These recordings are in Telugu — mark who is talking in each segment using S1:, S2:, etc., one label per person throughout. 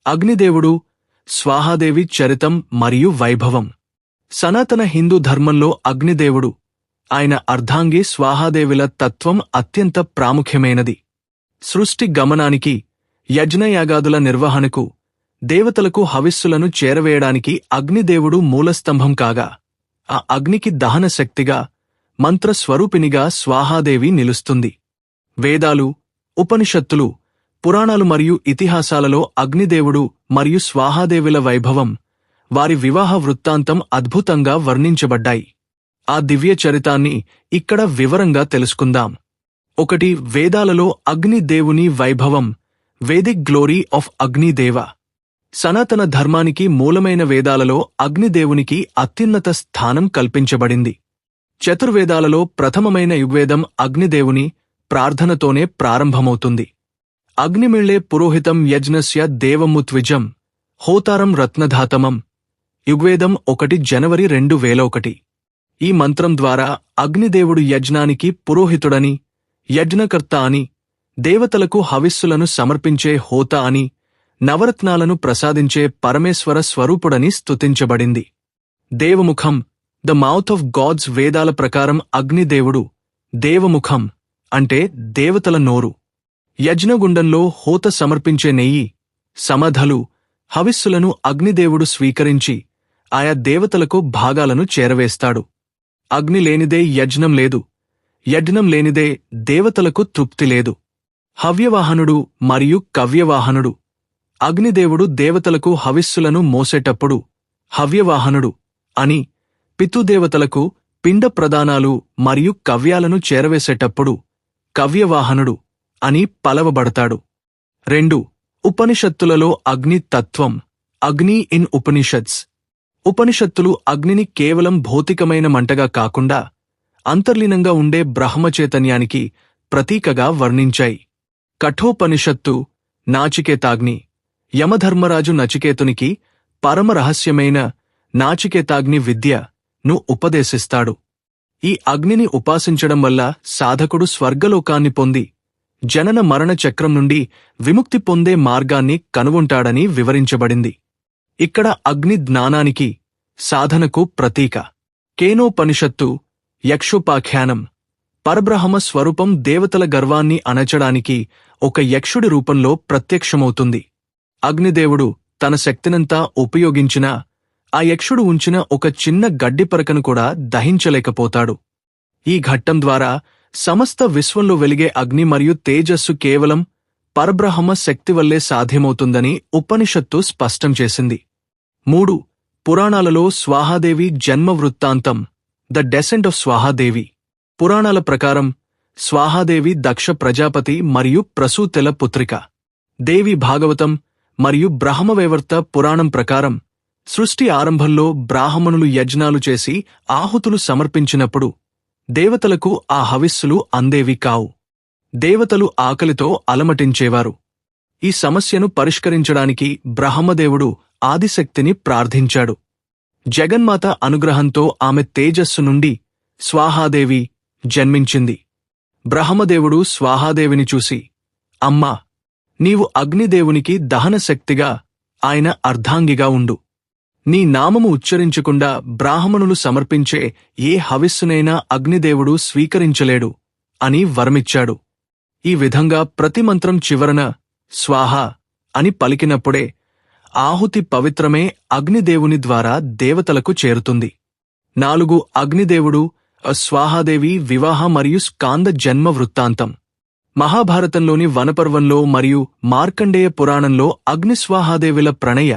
S1: అగ్నిదేవుడు, స్వాహాదేవి చరితం మరియు వైభవం. సనాతన హిందూ ధర్మంలో అగ్నిదేవుడు, ఆయన అర్ధాంగి స్వాహాదేవిల తత్వం అత్యంత ప్రాముఖ్యమైనది. సృష్టి గమనానికి, యజ్ఞయాగాదుల నిర్వహణకు, దేవతలకు హవిస్సులను చేరవేయడానికి అగ్నిదేవుడు మూలస్తంభం కాగా, ఆ అగ్నికి దహన శక్తిగా, మంత్రస్వరూపినిగా స్వాహాదేవి నిలుస్తుంది. వేదాలు, ఉపనిషత్తులు, పురాణాలు మరియు ఇతిహాసాలలో అగ్నిదేవుడు మరియు స్వాహాదేవిల వైభవం, వారి వివాహ వృత్తాంతం అద్భుతంగా వర్ణించబడ్డాయి. ఆ దివ్య చరితాన్ని ఇక్కడ వివరంగా తెలుసుకుందాం. 1. వేదాలలో అగ్నిదేవుని వైభవం, వేదిక్ గ్లోరీ ఆఫ్ అగ్నిదేవ. సనాతన ధర్మానికి మూలమైన వేదాలలో అగ్నిదేవునికి అత్యున్నత స్థానం కల్పించబడింది. చతుర్వేదాలలో ప్రథమమైన యుగ్వేదం అగ్నిదేవుని ప్రార్థనతోనే ప్రారంభమవుతుంది. అగ్నిమిళ్లే పురోహితం యజ్ఞస్య దేవముత్విజం, హోతారం రత్నధాతమం. యుగ్వేదం 1 జనవరి 2001. ఈ మంత్రం ద్వారా అగ్నిదేవుడు యజ్ఞానికి పురోహితుడని, యజ్ఞకర్త అని, దేవతలకు హవిస్సులను సమర్పించే హోత అని, నవరత్నాలను ప్రసాదించే పరమేశ్వర స్వరూపుడని స్తుతించబడింది. దేవముఖం, ద మౌత్ ఆఫ్ గాడ్స్. వేదాల ప్రకారం అగ్నిదేవుడు దేవముఖం అంటే దేవతల నోరు. యజ్ఞగుండంలో హోత సమర్పించే నెయ్యి, సమధలు, హవిస్సులను అగ్నిదేవుడు స్వీకరించి ఆయా దేవతలకు భాగాలను చేరవేస్తాడు. అగ్ని లేనిదే యజ్ఞం లేదు, యజ్ఞం లేనిదే దేవతలకు తృప్తి లేదు. హవ్యవాహనుడు మరియు కవ్యవాహనుడు. అగ్నిదేవుడు దేవతలకు హవిస్సులను మోసేటప్పుడు హవ్యవాహనుడు అని, పితృదేవతలకు పిండ ప్రదానాలు మరియు కవ్యాలను చేరవేసేటప్పుడు కవ్యవాహనుడు అని పలవబడతాడు. 2. ఉపనిషత్తులలో అగ్ని తత్వం, అగ్ని ఇన్ ఉపనిషత్స్. ఉపనిషత్తులు అగ్నిని కేవలం భౌతికమైన మంటగా కాకుండా అంతర్లీనంగా ఉండే బ్రహ్మచైతన్యానికి ప్రతీకగా వర్ణించాయి. కఠోపనిషత్తు నాచికేతాగ్ని. యమధర్మరాజు నచికేతునికి పరమరహస్యమైన నాచికేతాగ్ని విద్యను ఉపదేశిస్తాడు. ఈ అగ్నిని ఉపాసించడం వల్ల సాధకుడు స్వర్గలోకాన్ని పొంది జనన మరణ చక్రం నుండి విముక్తి పొందే మార్గాన్ని కనుగొంటాడని వివరించబడింది. ఇక్కడ అగ్ని జ్ఞానానికి, సాధనకు ప్రతీక. కేనోపనిషత్తు యక్షోపాఖ్యానం. పరబ్రహ్మ స్వరూపం దేవతల గర్వాన్ని అణచడానికి ఒక యక్షుడి రూపంలో ప్రత్యక్షమవుతుంది. అగ్నిదేవుడు తన శక్తినంతా ఉపయోగించినా ఆ యక్షుడు ఉంచిన ఒక చిన్న గడ్డిపరకను కూడా దహించలేకపోతాడు. ఈ ఘట్టం ద్వారా సమస్త విశ్వంలో వెలిగే అగ్ని మరియు తేజస్సు కేవలం పరబ్రహ్మ శక్తి వల్లే సాధ్యమవుతుందని ఉపనిషత్తు స్పష్టం చేసింది. 3. పురాణాలలో స్వాహాదేవి జన్మ వృత్తాంతం, ద డెసెంట్ ఆఫ్ స్వాహాదేవి. పురాణాల ప్రకారం స్వాహాదేవి దక్ష ప్రజాపతి మరియు ప్రసూతెల పుత్రిక. దేవి భాగవతం మరియు బ్రహ్మవైవర్త పురాణం ప్రకారం సృష్టి ఆరంభంలో బ్రాహ్మణులు యజ్ఞాలు చేసి ఆహుతులు సమర్పించినప్పుడు దేవతలకు ఆ హవిస్సులు అందేవి కావు. దేవతలు ఆకలితో అలమటించేవారు. ఈ సమస్యను పరిష్కరించడానికి బ్రహ్మదేవుడు ఆదిశక్తిని ప్రార్థించాడు. జగన్మాత అనుగ్రహంతో ఆమె తేజస్సు నుండి స్వాహాదేవి జన్మించింది. బ్రహ్మదేవుడు స్వాహాదేవిని చూసి, అమ్మా, నీవు అగ్నిదేవునికి దహన శక్తిగా, ఆయన అర్ధాంగిగా ఉండు. నీ నామము ఉచ్చరించకుండా బ్రాహ్మణులు సమర్పించే ఏ హవిస్సునైనా అగ్నిదేవుడు స్వీకరించలేడు అని వరమిచ్చాడు. ఈ విధంగా ప్రతి మంత్రం చివరన స్వాహ అని పలికినప్పుడే ఆహుతి పవిత్రమే అగ్నిదేవుని ద్వారా దేవతలకు చేరుతుంది. 4. అగ్నిదేవుడు స్వాహాదేవి వివాహ మరియు స్కాంద జన్మ వృత్తాంతం. మహాభారతంలోని వనపర్వంలో మరియు మార్కండేయ పురాణంలో అగ్నిస్వాహాదేవిల ప్రణయ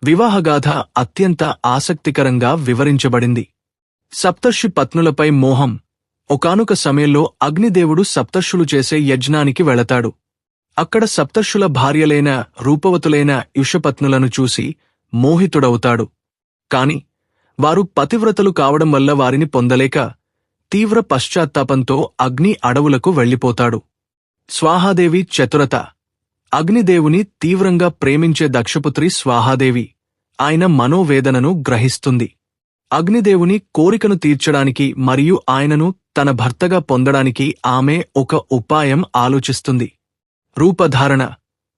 S1: వివాహగాథ అత్యంత ఆసక్తికరంగా వివరించబడింది. సప్తర్షి పత్నులపై మోహం. ఒకానొక సమయంలో అగ్నిదేవుడు సప్తర్షులు చేసే యజ్ఞానికి వెళతాడు. అక్కడ సప్తర్షుల భార్యలైన రూపవతులైన యుషపత్నులను చూసి మోహితుడవుతాడు. కాని వారు పతివ్రతలు కావడం వల్ల వారిని పొందలేక తీవ్ర పశ్చాత్తాపంతో అగ్ని అడవులకు వెళ్ళిపోతాడు. స్వాహాదేవి చతురత. అగ్నిదేవుని తీవ్రంగా ప్రేమించే దక్షపుత్రి స్వాహాదేవి ఆయన మనోవేదనను గ్రహిస్తుంది. అగ్నిదేవుని కోరికను తీర్చడానికి మరియు ఆయనను తన భర్తగా పొందడానికి ఆమె ఒక ఉపాయం ఆలోచిస్తుంది. రూపధారణ.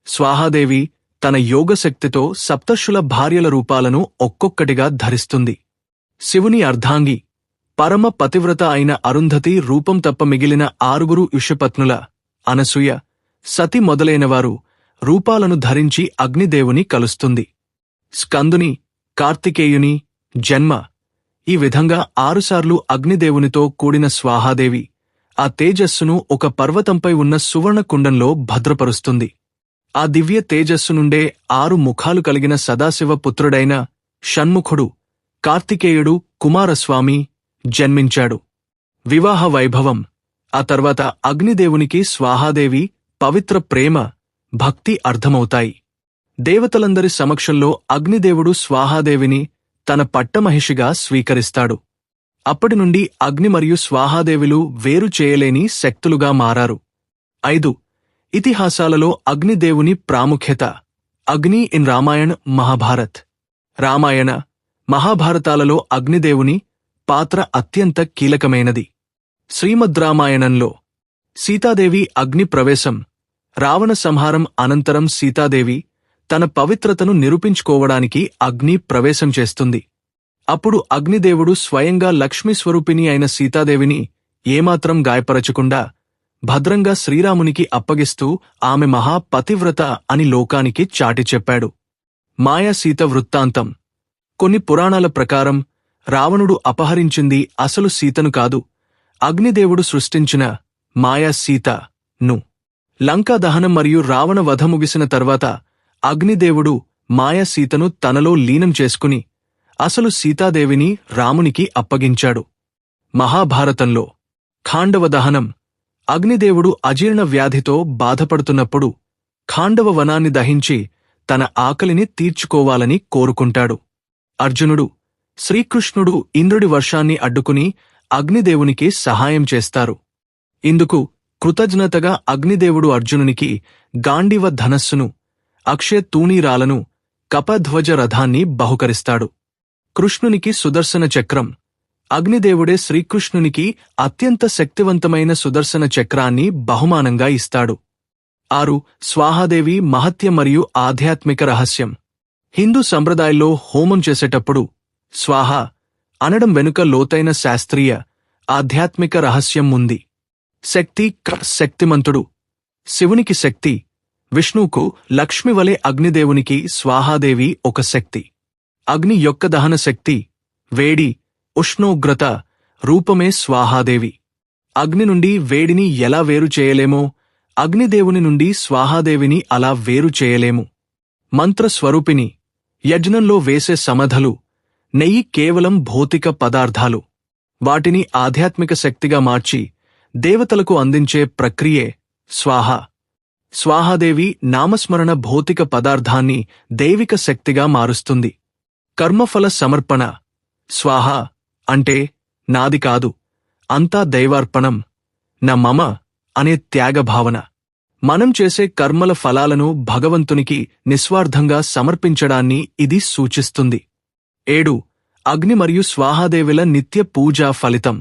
S1: స్వాహాదేవి తన యోగశక్తితో సప్తర్షుల భార్యల రూపాలను ఒక్కొక్కటిగా ధరిస్తుంది. శివుని అర్ధాంగి పరమ పతివ్రత అయిన అరుంధతి రూపం తప్ప మిగిలిన 6 ఋషిపత్నుల అనసూయ, సతి మొదలైనవారు రూపాలను ధరించి అగ్నిదేవుని కలుస్తుంది. స్కందుని, కార్తికేయుని జన్మ. ఈ విధంగా 6 సార్లు అగ్నిదేవునితో కూడిన స్వాహాదేవి ఆ తేజస్సును ఒక పర్వతంపై ఉన్న సువర్ణ కుండంలో భద్రపరుస్తుంది. ఆ దివ్య తేజస్సు నుండే 6 ముఖాలు కలిగిన సదాశివ పుత్రుడైన షణ్ముఖుడు కార్తికేయుడు కుమారస్వామి జన్మించాడు. వివాహ వైభవం. ఆ తర్వాత అగ్నిదేవునికి స్వాహాదేవి పవిత్ర ప్రేమ, భక్తి అర్థమవుతాయి. దేవతలందరి సమక్షంలో అగ్నిదేవుడు స్వాహాదేవిని తన పట్టమహిషిగా స్వీకరిస్తాడు. అప్పటి నుండి అగ్ని మరియు స్వాహాదేవిలు వేరు చేయలేని శక్తులుగా మారారు. 5. ఇతిహాసాలలో అగ్నిదేవుని ప్రాముఖ్యత. అగ్ని ఇన్ రామాయణ్ మహాభారత్. రామాయణ, మహాభారతాలలో అగ్నిదేవుని పాత్ర అత్యంత కీలకమైనది. శ్రీమద్రామాయణంలో సీతాదేవి అగ్ని ప్రవేశం. రావణ సంహారం అనంతరం సీతాదేవి తన పవిత్రతను నిరూపించుకోవడానికి అగ్ని ప్రవేశం చేస్తుంది. అప్పుడు అగ్నిదేవుడు స్వయంగా లక్ష్మీస్వరూపిణి అయిన సీతాదేవిని ఏమాత్రం గాయపరచకుండా భద్రంగా శ్రీరామునికి అప్పగిస్తూ ఆమె మహాపతివ్రత అని లోకానికి చాటి చెప్పాడు. మాయా సీత వృత్తాంతం. కొన్ని పురాణాల ప్రకారం రావణుడు అపహరించింది అసలు సీతను కాదు, అగ్నిదేవుడు సృష్టించిన మాయా సీతను. లంకా దహనం మరియు రావణ వధ ముగిసిన తర్వాత అగ్నిదేవుడు మాయా సీతను తనలో లీనం చేసుకుని అసలు సీతాదేవిని రామునికి అప్పగించాడు. మహాభారతంలో ఖాండవ దహనం. అగ్నిదేవుడు అజీర్ణ వ్యాధితో బాధపడుతున్నప్పుడు ఖాండవ వనాన్ని దహించి తన ఆకలిని తీర్చుకోవాలని కోరుకుంటాడు. అర్జునుడు, శ్రీకృష్ణుడు ఇంద్రుడి వర్షాన్ని అడ్డుకుని అగ్నిదేవునికి సహాయం చేస్తారు. ఇందుకు కృతజ్ఞతగా అగ్నిదేవుడు అర్జునునికి గాండీవ ధనస్సును, అక్షయ తూణీరాలను, కపధ్వజ రథాన్ని బహుకరిస్తాడు. కృష్ణునికి సుదర్శన చక్రం. అగ్నిదేవుడే శ్రీకృష్ణునికి అత్యంత శక్తివంతమైన సుదర్శన చక్రాన్ని బహుమానంగా ఇస్తాడు. 6. స్వాహాదేవి మహత్యం మరియు ఆధ్యాత్మిక రహస్యం. హిందూ సంప్రదాయంలో హోమం చేసేటప్పుడు స్వాహ అనడం వెనుక లోతైన శాస్త్రీయ, ఆధ్యాత్మిక రహస్యం ఉంది. శక్తి. శక్తిమంతుడు. శివునికి శక్తి. విష్ణువుకు లక్ష్మి వలె అగ్నిదేవునికి స్వాహాదేవి ఒక శక్తి. అగ్ని యొక్క దహన శక్తి, వేడి, ఉష్ణోగ్రత రూపమే స్వాహాదేవి. అగ్ని నుండి వేడిని ఎలా వేరు చేయలేమో అగ్నిదేవుని నుండి స్వాహాదేవిని అలా వేరు చేయలేము. మంత్రస్వరూపిణి. యజ్ఞంలో వేసే సమధలు, నెయ్యి కేవలం భౌతిక పదార్థాలు. వాటిని ఆధ్యాత్మిక శక్తిగా మార్చి దేవతలకు అందించే ప్రక్రియే స్వాహ. స్వాహాదేవి నామస్మరణ భౌతిక పదార్థాన్ని దైవిక శక్తిగా మారుస్తుంది. కర్మఫల సమర్పణ. స్వాహ అంటే నాది కాదు, అంతా దైవార్పణం, నా మమ అనే త్యాగభావన. మనం చేసే కర్మల ఫలాలను భగవంతునికి నిస్వార్థంగా సమర్పించడాన్ని ఇది సూచిస్తుంది. 7. అగ్ని మరియు స్వాహాదేవిల నిత్య పూజా ఫలితం.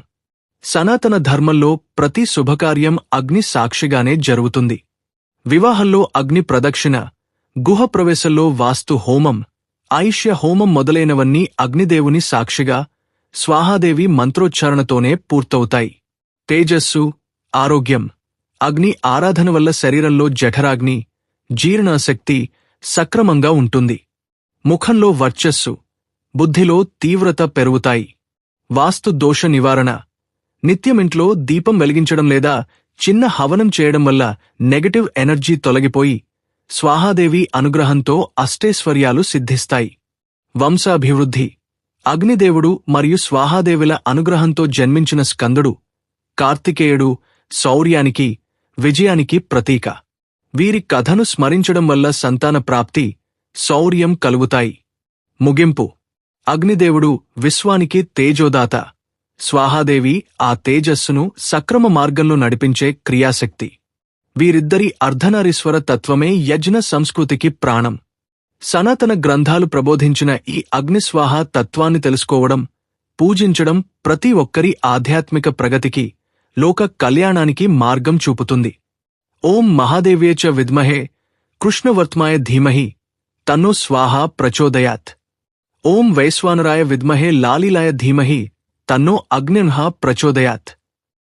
S1: సనాతన ధర్మంలో ప్రతి శుభకార్యం అగ్ని సాక్షిగానే జరుగుతుంది. వివాహంలో అగ్ని ప్రదక్షిణ, గుహ ప్రవేశంలో వాస్తు హోమం, ఆయుష్య హోమం మొదలైనవన్నీ అగ్నిదేవుని సాక్షిగా స్వాహాదేవి మంత్రోచ్చారణతోనే పూర్తవుతాయి. తేజస్సు, ఆరోగ్యం. అగ్ని ఆరాధన వల్ల శరీరంలో జఠరాగ్ని, జీర్ణశక్తి సక్రమంగా ఉంటుంది. ముఖంలో వర్చస్సు, బుద్ధిలో తీవ్రత పెరుగుతాయి. వాస్తు దోష నివారణ. నిత్యమింట్లో దీపం వెలిగించడం లేదా చిన్న హవనం చేయడం వల్ల నెగటివ్ ఎనర్జీ తొలగిపోయి స్వాహాదేవి అనుగ్రహంతో అష్టైశ్వర్యాలు సిద్ధిస్తాయి. వంశాభివృద్ధి. అగ్నిదేవుడు మరియు స్వాహాదేవిల అనుగ్రహంతో జన్మించిన స్కందుడు, కార్తికేయుడు శౌర్యానికి, విజయానికి ప్రతీక. వీరి కథను స్మరించడం వల్ల సంతాన ప్రాప్తి, శౌర్యం కలుగుతాయి. ముగింపు. అగ్నిదేవుడు విశ్వానికి తేజోదాత. స్వాహాదేవి ఆ తేజస్సును సక్రమ మార్గంలో నడిపించే క్రియాశక్తి. వీరిద్దరి అర్ధనారీశ్వర తత్వమే యజ్ఞ సంస్కృతికి ప్రాణం. సనాతన గ్రంథాలు ప్రబోధించిన ఈ అగ్నిస్వాహ తత్వాన్ని తెలుసుకోవడం, పూజించడం ప్రతి ఒక్కరి ఆధ్యాత్మిక ప్రగతికి, లోక కళ్యాణానికి మార్గం చూపుతుంది. ఓం మహాదేవ్యే చ విద్మహే కృష్ణవర్త్మాయ ధీమహి తన్నో స్వాహా ప్రచోదయాత్. ఓం వైశ్వానరాయ విద్మహే లాలీలాయ ధీమహి తన్నో అగ్నిర్హ ప్రచోదయాత్.